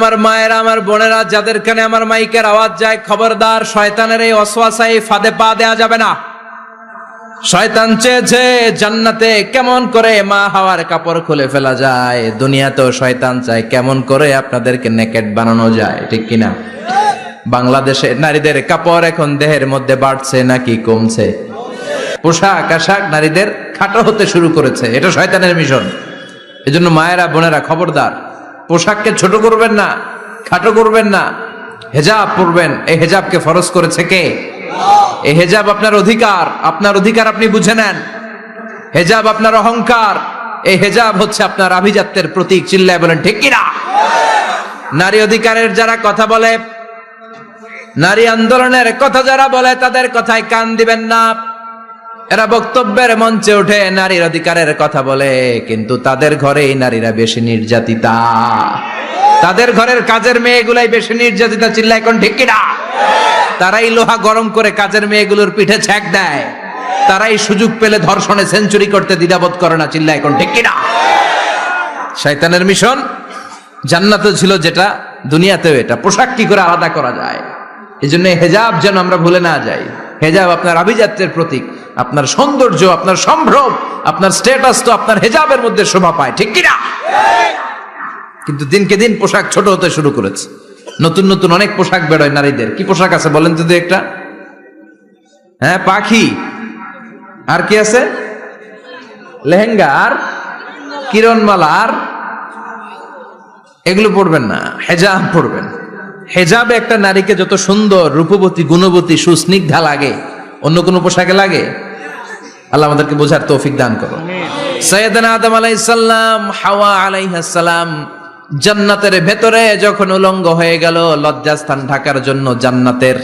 আমার মায়েরা, আমার বোনেরা, যাদের কানে আমার মাইকের আওয়াজ যায়, খবরদার, শয়তানের এই ওয়াসওয়াসায় ফাঁদে পা দেয়া যাবে না। শয়তান চেয়েছে জান্নাতে কেমন করে মা হাওয়ার কাপড় খুলে ফেলা যায়, দুনিয়াতেও শয়তান চায় কেমন করে আপনাদেরকে নেকেড বানানো যায়, ঠিক কিনা? বাংলাদেশে নারীদের কাপড় এখন দেহের মধ্যে বাড়ছে নাকি কমছে? পোশাক আশাক নারীদের খাটো হতে শুরু করেছে, এটা শয়তানের মিশন। এজন্য মায়েরা, বোনেরা, খবরদার, পোশাককে ছোট করবেন না, খাটো করবেন না, হেজাব পরবেন। এই হেজাবকে ফরজ করেছে কে? এই হেজাব আপনার অধিকার, আপনার অধিকার আপনি বুঝে নেন। হেজাব আপনার অহংকার, এই হেজাব হচ্ছে আপনার আভিজাত্যের প্রতীক। চিল্লায় বলেন ঠিক কিনা? নারী অধিকারের যারা কথা বলে, নারী আন্দোলনের কথা যারা বলে, তাদের কথায় কান দিবেন না। এরা বক্তব্যের মঞ্চে উঠে নারীর অধিকারের কথা বলে, কিন্তু তাদের ঘরেই নারীরা বেশি নির্যাতিতা, তাদের ঘরের কাজের মেয়েগুলাই বেশি নির্যাতিতা। চিল্লায় এখন ঠিক কিনা? তারাই লোহা গরম করে কাজের মেয়েগুলোর পিঠে ছ্যাঁক দেয়, তারাই সুযোগ পেলে ধর্ষণে সেঞ্চুরি করতে দ্বিধাবোধ করে না। চিল্লায় এখন ঠিক কিনা? শয়তানের মিশন। জান্নাতে ছিল যেটা, দুনিয়াতেও এটা। পোশাক কি করে আলাদা করা যায়? এই জন্য হেজাব যেন আমরা ভুলে না যাই। হেজাব আপনার আভিজাত্যের প্রতীক, আপনার সৌন্দর্য, আপনার সম্ভ্রম, আপনার স্ট্যাটাস তো আপনার হেজাবের মধ্যে শোভা পায়, ঠিক কিনা? কিন্তু দিনকে দিন পোশাক ছোট হতে শুরু করেছে। নতুন নতুন অনেক পোশাক বেরোয় নারীদের। কি পোশাক আছে বলেন তো একটা? হ্যাঁ, পাখি। আর কি আছে? লেহেঙ্গা আর কিরণমালা। আর এগুলো পড়বেন না, হেজাব পড়বেন। হেজাবে একটা নারীকে যত সুন্দর, রূপবতী, গুণবতী, সুস্নিগ্ধা লাগে, অন্য কোন পোশাকে লাগে? আল্লাহ আমাদেরকে বোঝার তৌফিক দান করো। সাইয়েদনা আদম আলাইহিস সালাম, হাওয়া আলাইহিস সালাম জান্নাতের ভেতরে যখন উলঙ্গ হয়ে গেল, লজ্জাস্থান ঢাকার জন্য জান্নাতের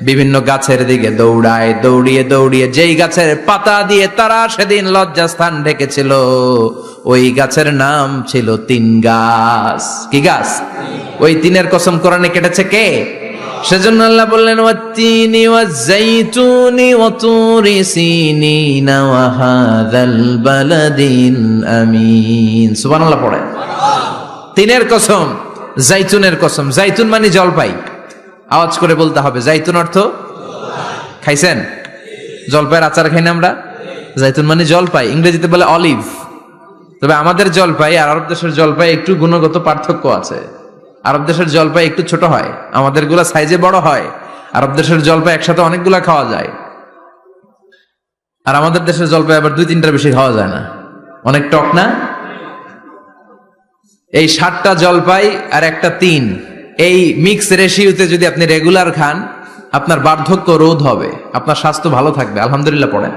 বিভিন্ন গাছের দিকে দৌড়ায়, দৌড়িয়ে দৌড়িয়ে যেই গাছের পাতা দিয়ে তারা সেদিন লজ্জাস্থান ঢেকেছিল, ওই গাছের নাম ছিল তিন গাছ। কি গাছ? ওই তিনের কসম কোরআনে কেটেছে কে? সেজন্য আল্লাহ বললেন, ওয়াত্তিনি ওয়াজ্জাইতুনি ওয়াতুরি সিনিনা ওয়া হাযাল বালাদিল আমিন। সুবহানাল্লাহ পড়ে। তিনের কসম, জাইতুনের কসম। জাইতুন মানে জলপাই। আওয়াজ করে বলতে হবে, জাইতুন অর্থ খাইছেন? জলপাইয়ের আচার খাই না আমরা? জাইতুন মানে জলপাই, ইংরেজিতে বলে অলিভ। তবে আমাদের জলপাই আর আরব দেশের জলপাই একটু গুণগত পার্থক্য আছে। আরব দেশের জলপাই একটু ছোট হয়, আমাদের গুলা সাইজে বড় হয়। আরব দেশের জলপাই একসাথে অনেকগুলা খাওয়া যায়, আর আমাদের দেশের জলপাই আবার 2-3টার বেশি খাওয়া যায় না। অনেক টক না? এই 7টা জলপাই আর একটা 3, এই মিক্স রেশিওতে যদি আপনি রেগুলার খান, আপনার বার্ধক্য রোধ হবে, আপনার স্বাস্থ্য ভালো থাকবে। আলহামদুলিল্লাহ পড়েন।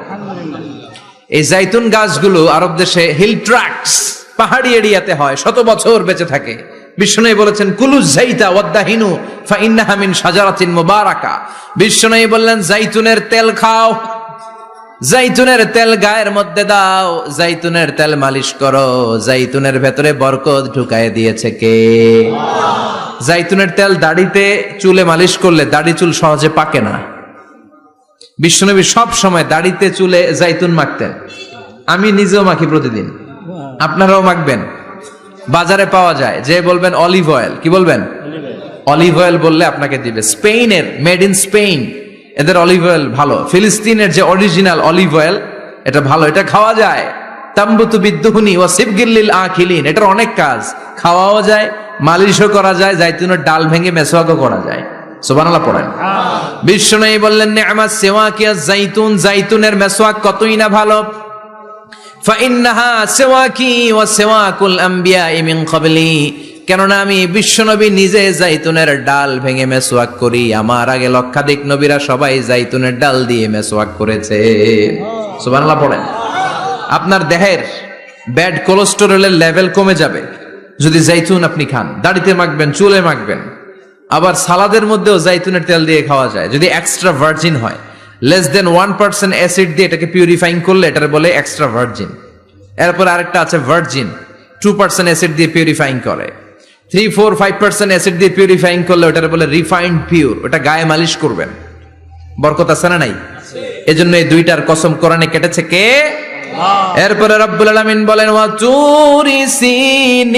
এই জাইতুন গাছগুলো আরব দেশে হিল ট্রাক্টস, পাহাড়ি এরিয়াতে হয়, 100 বছর বেঁচে থাকে। বিশ্বনবী বলেছেন, কুলু যাইতা ওয়াদাহিনু ফাইন্নাহা মিন শাজারাতিন মুবারাকা। বিশ্বনবী বললেন, জাইতুনের তেল খাও, জাইতুনের তেল গায়ের মধ্যে দাও, জাইতুনের তেল মালিশ করো, জাইতুনের ভেতরে বরকত ঢুকায় দিয়েছে কে? জাইতুনের তেল দাড়িতে, চুলে মালিশ করলে দাড়ি চুল সহজে পাকে না। বিশ্বনবী সব সময় দাড়িতে চুলে জাইতুন মাখতেন। আমি নিজেও মাখি প্রতিদিন, আপনারাও মাখবেন। বাজারে পাওয়া যায়, যে বলবেন অলিভ অয়েল, কি বলবেন? অলিভ অয়েল বললে আপনাকে দিবে। স্পেনের, মেড ইন স্পেন, এদের অলিভ অয়েল ভালো। ফিলিস্তিনের যে অরিজিনাল অলিভ অয়েল, এটা ভালো, এটা খাওয়া যায়। তাম্বুতু বিদ্দুহুনি ওয়া সিবগিল আখিলিন, এটার অনেক কাজ, খাওয়াও যায়, মালিশও করা যায়, জাইতুনের ডাল ভেঙে মেসওয়াকও করা যায়। সুবহানাল্লাহ পড়েন। বিশ্বনবী বললেন, নি'মাস সিওয়াকিয়া জাইতুন, জাইতুনের মেসওয়াক কতই না ভালো। ফাইন্নাহা সিওয়াকি ওয়া সিওয়াকুল আমবিয়া মিন ক্বাবলি, কেননা আমি বিশ্বনবী নিজে জাইতুনের ডাল ভেঙে মেসওয়াক করি, আমার আগে লক্ষাধিক নবীরা সবাই জাইতুনের ডাল দিয়ে মেসওয়াক করেছে। সুবহানাল্লাহ পড়েন। আপনার দেহের ব্যাড কোলেস্টেরলের লেভেল কমে যাবে যদি জাইতুন আপনি খান। দাড়িতে মাখবেন, চুলে মাখবেন। আবার সালাদের মধ্যেও জাইতুনের তেল দিয়ে খাওয়া যায়, যদি এক্সট্রা ভার্জিন হয়। লেস দেন 1% অ্যাসিড দিয়ে এটাকে পিউরিফাইং করলে এটার বলে এক্সট্রা ভার্জিন। এরপর আরেকটা আছে ভার্জিন, 2% অ্যাসিড দিয়ে পিউরিফাইং করে। 3-4-5% অ্যাসিড দিয়ে পিউরিফাইং করলে ওটার বলে রিফাইন্ড পিওর। ওটা গায়ে মালিশ করবেন, বরকত আছে না নাই? এজন্য এই দুইটার কসম কোরআনে কেটেছে কে? এরপরে রব্বুল আলামিন বলেন, ওয়া তুরি সিনিন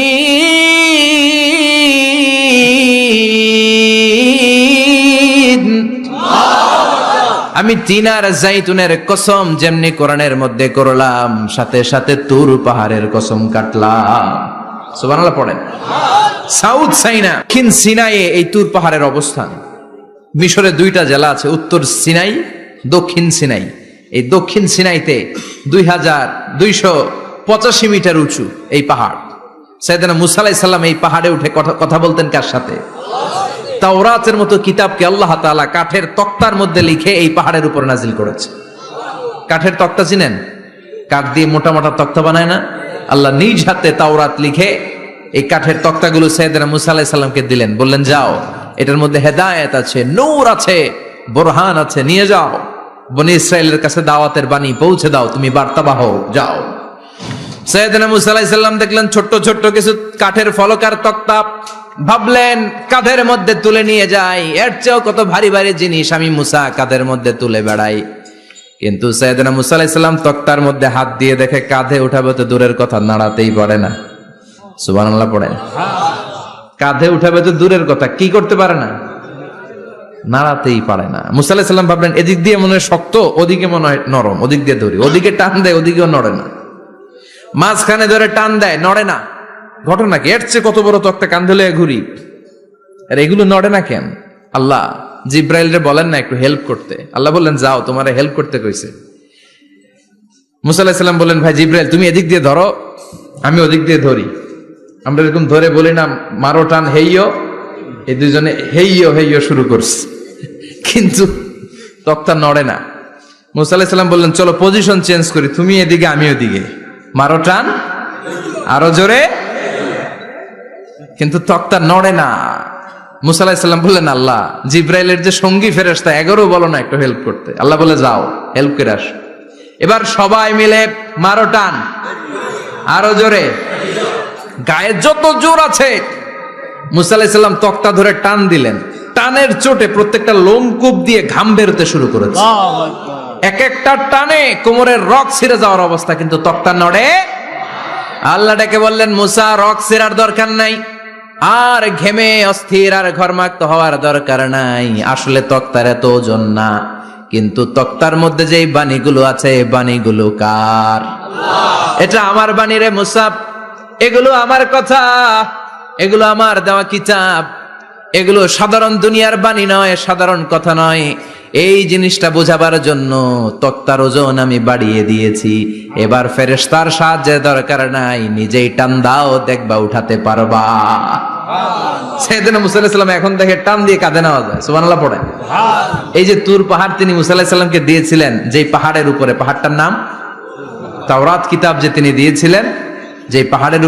আমি তিন আর জাইতুনের কসম যেমনি কোরআনের মধ্যে করলাম, সাথে সাথে তুর পাহাড়ের কসম কাটলাম। সুবহানাল্লাহ পড়েন। সাউথ সাইনা, দক্ষিণ সিনাইয়ে এই তুর পাহাড়ের অবস্থান। মিশরে দুইটা জেলা আছে, উত্তর সিনাই, দক্ষিণ সিনাই। এই দক্ষিণ সিনাইতে 2285 মিটার উঁচু এই পাহাড়। সাইয়েদনা মুসা আলাইহিস সালাম এই পাহাড়ে উঠে কথা বলতেন কার সাথে? তাওরাতের মতো কিতাবকে আল্লাহ তাআলা কাঠের তক্তার মধ্যে লিখে এই পাহাড়ের উপর নাজিল করেছে। কাঠের তক্তা চিনেন? কাঠ দিয়ে মোটা মোটা তক্তা বানায় না? আল্লাহ নিজ হাতে তাওরাত লিখে এই কাঠের তক্তাগুলো সাইয়েদনা মুসা আলাইহিস সালামকে দিলেন, বললেন যাও, এটার মধ্যে হেদায়েত আছে, নূর আছে, বুরহান আছে, নিয়ে যাও, বনি ইসরায়েলের কাছে দাওয়াতের বাণী পৌঁছে দাও, তুমি বার্তাবাহ, যাও। সাইয়েদনা মুসা আলাইহিস সালাম দেখলেন ছোট্ট ছোট্ট কিছু কাঠের ফলকার তক্তা, ভাবলেন কাঁধের মধ্যে তুলে নিয়ে যাই, এর চেয়েও কত ভারী ভারী জিনিস আমি মুসা কাঁধের মধ্যে তুলে বেড়াই। কিন্তু সাইয়েদনা মুসা আলাইহিস সালাম তক্তার মধ্যে হাত দিয়ে দেখে কাঁধে উঠাবে তো দূরের কথা, নাড়াতেই পারে না। সুবহানাল্লাহ পড়েন। কাঁধে উঠাবে তো দূরের কথা, কি করতে পারে না? নাড়াতেই পারে না। মুসা আলাইহিস সালাম ভাবলেন এদিক দিয়ে মনে হয় শক্ত, ওদিকে মনে হয় নরম, ওদিক দিয়ে ধরি, ওদিকে টান দেয়, ওদিকেও নড়ে না, মাঝখানে ধরে টান দেয়, নড়ে না। ঘটনা কি? এর চেয়ে কত বড় তক্তা কান্ধে লয়ে ঘুরি, আর এগুলো নড়ে না কেন? আল্লাহ জিব্রাইলরে বলেন না একটু হেল্প করতে? আল্লাহ বললেন যাও, তোমারে হেল্প করতে কইছে। মুসা আলাইহিস সালাম বললেন ভাই জিব্রাইল তুমি এদিক দিয়ে ধরো, আমি ওদিক দিয়ে ধরি। আমরা এরকম ধরে বলি না মারো টান হেইয়ো, এই দুইজনে হেইয়ো হেইয়ো শুরু করছে, কিন্তু তক্তা নড়ে না। মুসা আলাইহিস সালাম বললেন চলো পজিশন চেঞ্জ করি, তুমি এদিকে আমি ওদিকে, মারো টান আরো জোরে, কিন্তু তক্তা নড়ে না। মুসা আলাইহিস সালাম বললেন আল্লাহ জিব্রাইলের যে সঙ্গী ফেরেশতা 11 বলো না একটু হেল্প করতে? আল্লাহ বলে যাও হেল্প করে আসো। এবার সবাই মিলে মারো টান আরো জোরে, গায়ে যত জোর আছে। মুসা আলাইহিস সালাম তক্তা ধরে টান দিলেন, টানের চোটে প্রত্যেকটা লোমকূপ দিয়ে ঘাম বেরোতে শুরু করেছে। এক একটা টানে কোমরের রক ছিঁড়ে যাওয়ার অবস্থা, কিন্তু তক্তা নড়ে। আল্লাহ ডেকে বললেন মুসা রক ছিঁড়ার দরকার নাই, আর ঘেমে অস্থির আর ঘর্মাক্ত হওয়ার দরকার নাই। আসলে তক্তার এত ওজন না, কিন্তু তক্তার মধ্যে যে বাণীগুলো আছে বাণীগুলো কার? এটা আমার বাণী রে মুসা, এগুলো আমার কথা, এগুলো আমার দেওয়া কিতাব, এগুলো সাধারণ দুনিয়ার বাণী নয়, সাধারণ কথা নয়। এই জিনিসটা বোঝাবার জন্য তক্তার ওজন আমি বাড়িয়ে দিয়েছি। এবার ফেরেশতার সাহায্যের দরকার নাই, নিজেই টান দাও, দেখবা উঠাতে পারবা। সাইয়েদনা মুসা আলাইহিস সালাম এখন দেখে টান দিয়ে কাঁধে নেওয়া যায়। সুবহানাল্লাহ পড়েন। এই যে তুর পাহাড় তিনি মুসা আলাইহিস সালামকে দিয়েছিলেন, যে পাহাড়ের উপরে, পাহাড়টার নাম তাওরাত কিতাব যে তিনি দিয়েছিলেন, যে পাহাড়ের